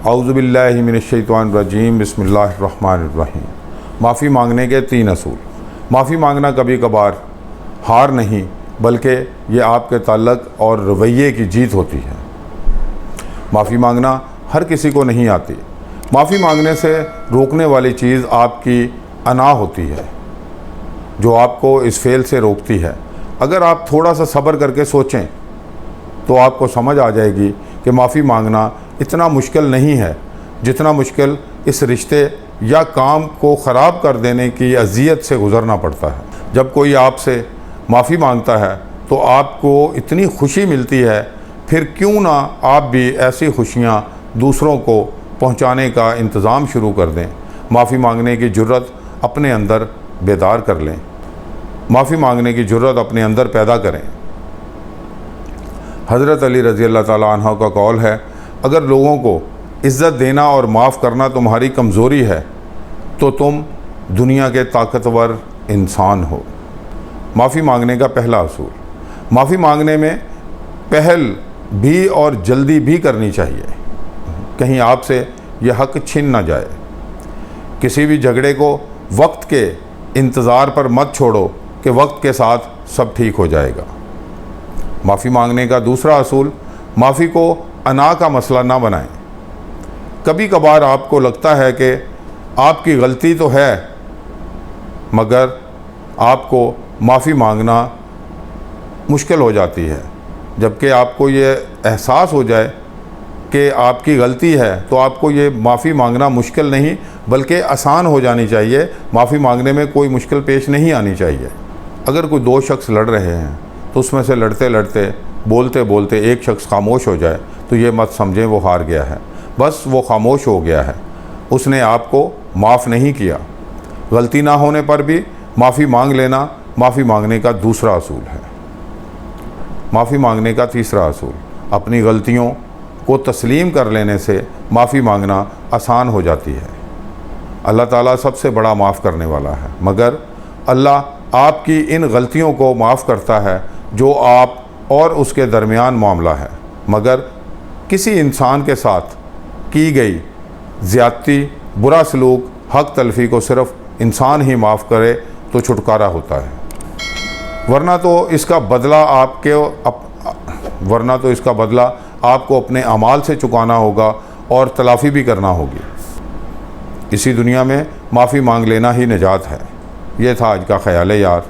اعوذ باللہ من الشیطان الرجیم، بسم اللہ الرحمن الرحیم۔ معافی مانگنے کے 3 اصول۔ معافی مانگنا کبھی کبھار ہار نہیں بلکہ یہ آپ کے تعلق اور رویے کی جیت ہوتی ہے۔ معافی مانگنا ہر کسی کو نہیں آتی۔ معافی مانگنے سے روکنے والی چیز آپ کی انا ہوتی ہے جو آپ کو اس فعل سے روکتی ہے۔ اگر آپ تھوڑا سا صبر کر کے سوچیں تو آپ کو سمجھ آ جائے گی کہ معافی مانگنا اتنا مشکل نہیں ہے جتنا مشکل اس رشتے یا کام کو خراب کر دینے کی اذیت سے گزرنا پڑتا ہے۔ جب کوئی آپ سے معافی مانگتا ہے تو آپ کو اتنی خوشی ملتی ہے، پھر کیوں نہ آپ بھی ایسی خوشیاں دوسروں کو پہنچانے کا انتظام شروع کر دیں۔ معافی مانگنے کی جرت اپنے اندر بیدار کر لیں، معافی مانگنے کی جرت اپنے اندر پیدا کریں۔ حضرت علی رضی اللہ تعالیٰ عنہ کا قول ہے، اگر لوگوں کو عزت دینا اور معاف کرنا تمہاری کمزوری ہے تو تم دنیا کے طاقتور انسان ہو۔ معافی مانگنے کا پہلا اصول۔ معافی مانگنے میں پہل بھی اور جلدی بھی کرنی چاہیے، کہیں آپ سے یہ حق چھن نہ جائے۔ کسی بھی جھگڑے کو وقت کے انتظار پر مت چھوڑو کہ وقت کے ساتھ سب ٹھیک ہو جائے گا۔ معافی مانگنے کا دوسرا اصول، معافی کو انا کا مسئلہ نہ بنائیں۔ کبھی کبھار آپ کو لگتا ہے کہ آپ کی غلطی تو ہے، مگر آپ کو معافی مانگنا مشکل ہو جاتی ہے۔ جبکہ آپ کو یہ احساس ہو جائے کہ آپ کی غلطی ہے تو آپ کو یہ معافی مانگنا مشکل نہیں بلکہ آسان ہو جانی چاہیے۔ معافی مانگنے میں کوئی مشکل پیش نہیں آنی چاہیے۔ اگر کوئی 2 شخص لڑ رہے ہیں تو اس میں سے لڑتے لڑتے بولتے بولتے ایک شخص خاموش ہو جائے تو یہ مت سمجھیں وہ ہار گیا ہے، بس وہ خاموش ہو گیا ہے، اس نے آپ کو معاف نہیں کیا۔ غلطی نہ ہونے پر بھی معافی مانگ لینا معافی مانگنے کا دوسرا اصول ہے۔ معافی مانگنے کا تیسرا اصول، اپنی غلطیوں کو تسلیم کر لینے سے معافی مانگنا آسان ہو جاتی ہے۔ اللہ تعالیٰ سب سے بڑا معاف کرنے والا ہے، مگر اللہ آپ کی ان غلطیوں کو معاف کرتا ہے جو آپ اور اس کے درمیان معاملہ ہے۔ مگر کسی انسان کے ساتھ کی گئی زیادتی، برا سلوک، حق تلفی کو صرف انسان ہی معاف کرے تو چھٹکارا ہوتا ہے، ورنہ تو اس کا بدلہ آپ کو اپنے اعمال سے چکانا ہوگا اور تلافی بھی کرنا ہوگی۔ اسی دنیا میں معافی مانگ لینا ہی نجات ہے۔ یہ تھا آج کا خیال یار۔